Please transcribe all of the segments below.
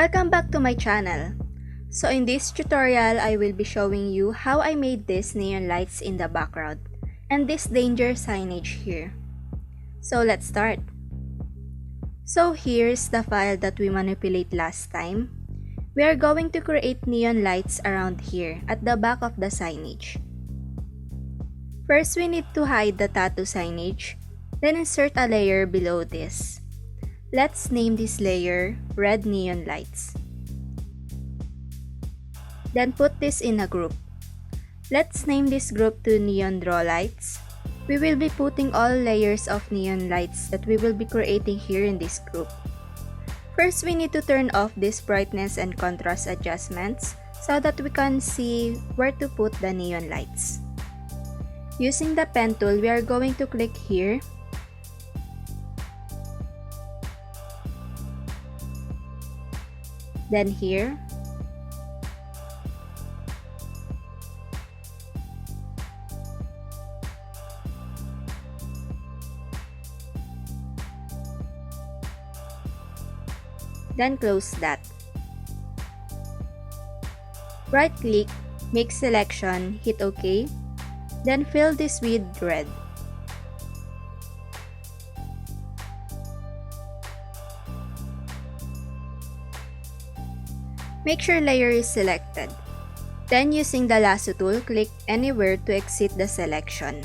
Welcome back to my channel. So in this tutorial, I will be showing you how I made these neon lights in the background and this danger signage here. So let's start. So here's the file that we manipulate last time. We are going to create neon lights around here at the back of the signage. First, we need to hide the tattoo signage, then insert a layer below this. Let's name this layer Red Neon Lights. Then put this in a group. Let's name this group to Neon Draw Lights. We will be putting all layers of neon lights that we will be creating here in this group. First, we need to turn off this brightness and contrast adjustments so that we can see where to put the neon lights. Using the pen tool, we are going to click here. Then here. Then close that. Right click, make selection, hit OK. Then fill this with red. Make sure layer is selected. Then using the lasso tool, click anywhere to exit the selection.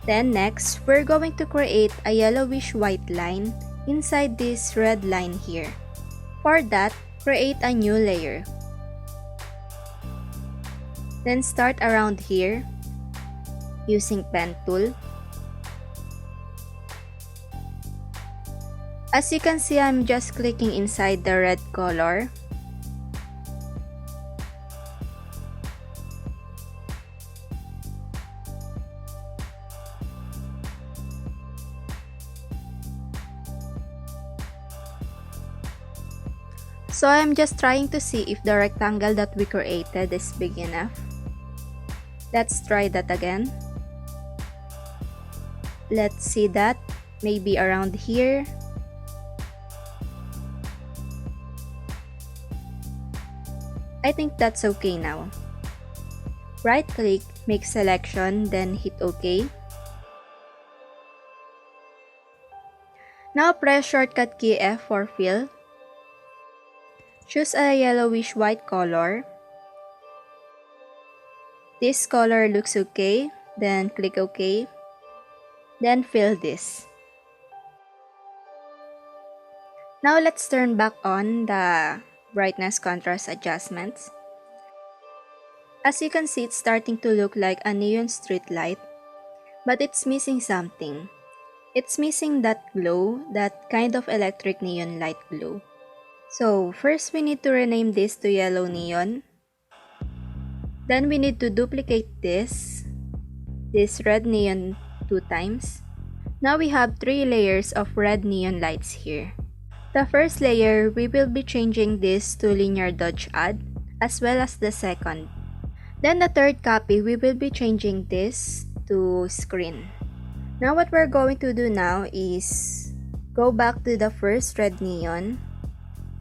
Then next, we're going to create a yellowish white line inside this red line here. For that, create a new layer. Then start around here using pen tool. As you can see, I'm just clicking inside the red color. So I'm just trying to see if the rectangle that we created is big enough. Let's try that again. Let's see that, maybe around here. I think that's okay now. Right click, make selection, then hit OK. Now press shortcut key F for fill. Choose a yellowish white color. This color looks okay, then click OK. Then fill this. Now let's turn back on the brightness contrast adjustments. As you can see, it's starting to look like a neon street light, but it's missing something. It's missing that glow, that kind of electric neon light glow. So first we need to rename this to yellow neon. Then we need to duplicate this red neon 2 times. Now we have 3 layers of red neon lights here. The first layer, we will be changing this to linear dodge add, as well as the second. Then the third copy, we will be changing this to screen. Now what we're going to do now is go back to the first red neon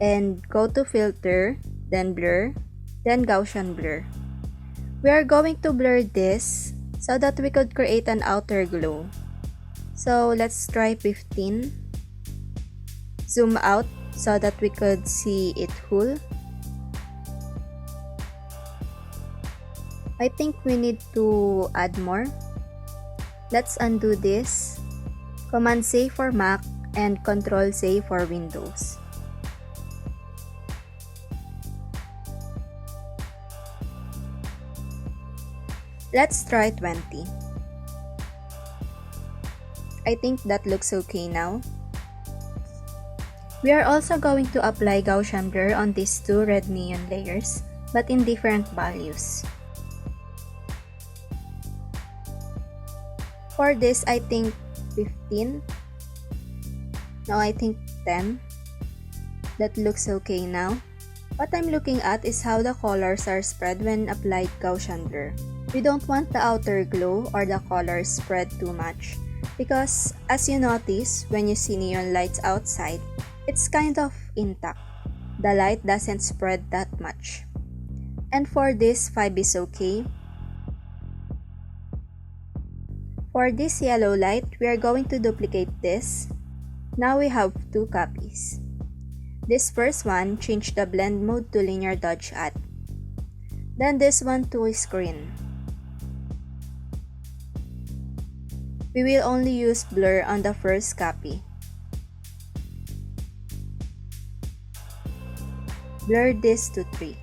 and go to filter, then blur, then Gaussian blur. We are going to blur this so that we could create an outer glow. So let's try 15. Zoom out so that we could see it whole. I think we need to add more. Let's undo this. Command C for Mac and Control C for Windows. Let's try 20. I think that looks okay now. We are also going to apply Gaussian blur on these 2 red neon layers, but in different values. For this, I think 15. No, I think 10. That looks okay now. What I'm looking at is how the colors are spread when applied Gaussian blur. We don't want the outer glow or the colors spread too much because as you notice when you see neon lights outside, it's kind of intact. the light doesn't spread that much. And for this, 5 is okay. For this yellow light, we are going to duplicate this. Now we have 2 copies. This first one, change the blend mode to linear dodge at. Then this one to screen. We will only use blur on the first copy. Blur this to 3.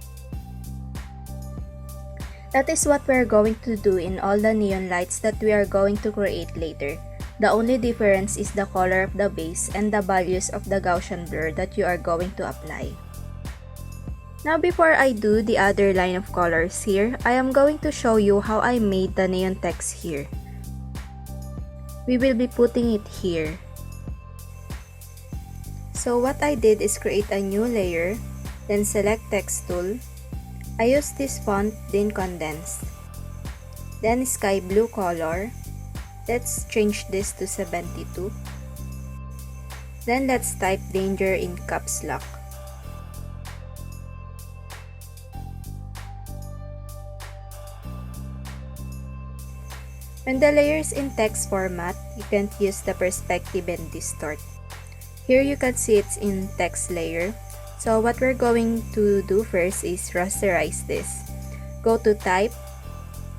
That is what we are going to do in all the neon lights that we are going to create later. The only difference is the color of the base and the values of the Gaussian blur that you are going to apply. Now before I do the other line of colors here, I am going to show you how I made the neon text here. We will be putting it here. So what I did is create a new layer, then select text tool. I use this font, then condensed. Then sky blue color. Let's change this to 72. Then let's type danger in caps lock. When the layer is in text format, you can't use the perspective and distort. Here you can see it's in text layer. So what we're going to do first is rasterize this. Go to type,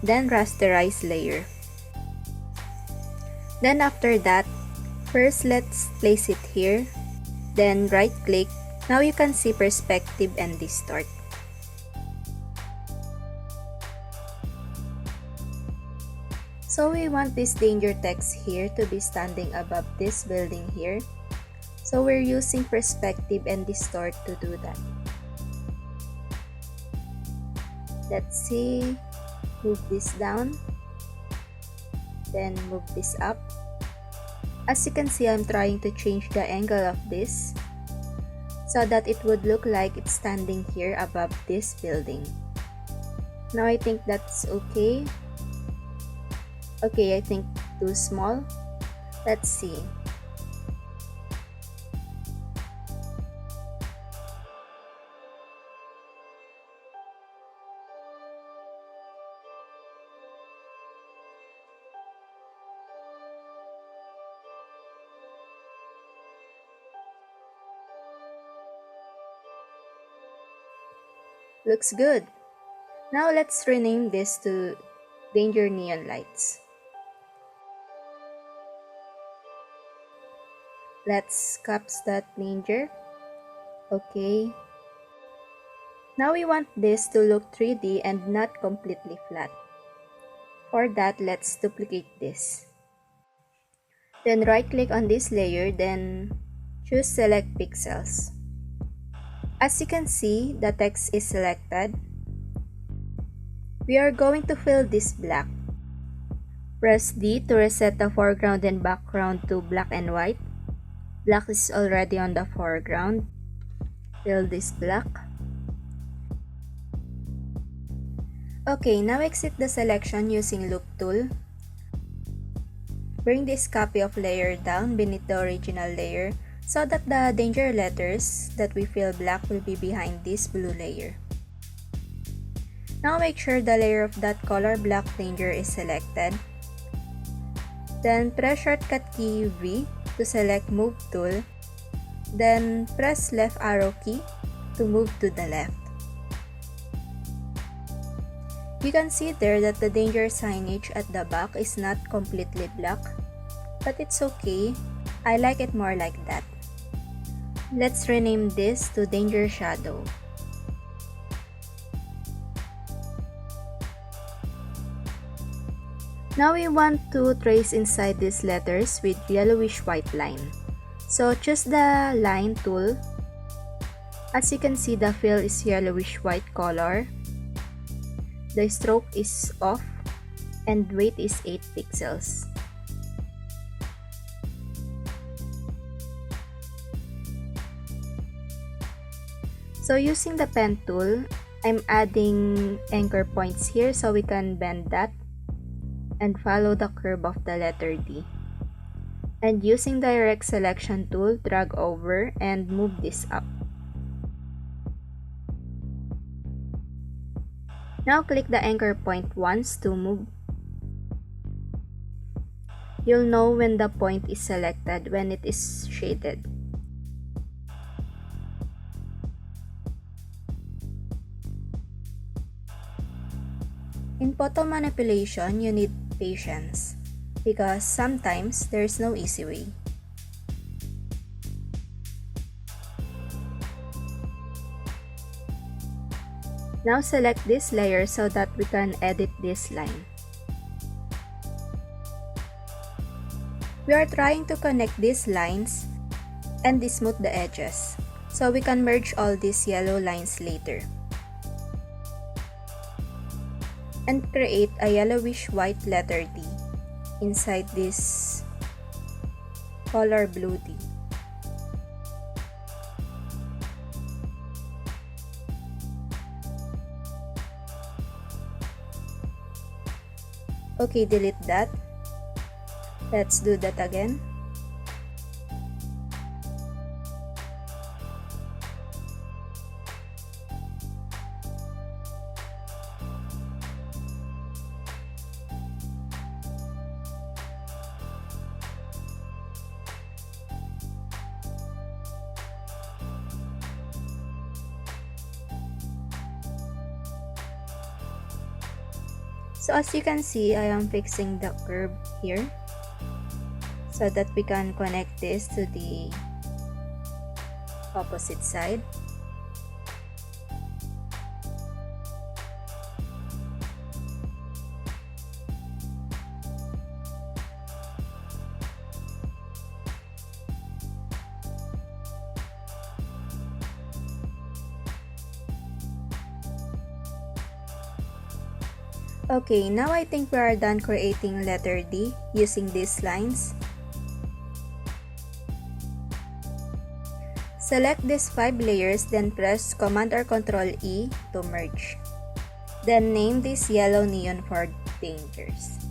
then rasterize layer. Then after that, first let's place it here, then right click. Now you can see perspective and distort. So we want this danger text here to be standing above this building here. So we're using perspective and distort to do that. Let's see, move this down, then move this up. As you can see, I'm trying to change the angle of this so that it would look like it's standing here above this building. Now I think that's okay. Okay, I think too small. Let's see. Looks good. Now let's rename this to Danger Neon Lights. Let's caps that danger. Okay. Now we want this to look 3D and not completely flat. For that, let's duplicate this. Then right click on this layer, then choose select pixels. As you can see, the text is selected. We are going to fill this black. Press D to reset the foreground and background to black and white. Black is already on the foreground. Fill this black. Okay, now exit the selection using loop tool. Bring this copy of layer down beneath the original layer so that the danger letters that we fill black will be behind this blue layer. Now make sure the layer of that color black danger is selected. Then press shortcut key V to select move tool. Then press left arrow key to move to the left. You can see there that the danger signage at the back is not completely black, but it's okay. I like it more like that. Let's rename this to Danger Shadow. Now we want to trace inside these letters with yellowish white line. So choose the line tool. As you can see, the fill is yellowish white color. The stroke is off and weight is 8 pixels. So using the pen tool, I'm adding anchor points here so we can bend that and follow the curve of the letter D. And using direct selection tool, drag over and move this up. Now click the anchor point once to move. You'll know when the point is selected when it is shaded. In photo manipulation, you need patience because sometimes there's no easy way. Now select this layer so that we can edit this line. We are trying to connect these lines and smooth the edges, so we can merge all these yellow lines later. And create a yellowish white letter D inside this color blue D. Okay, delete that. Let's do that again. So as you can see, I am fixing the curve here so that we can connect this to the opposite side. Okay, now I think we are done creating letter D using these lines. Select these 5 layers, then press Command or Control E to merge. Then name this yellow neon for dangers.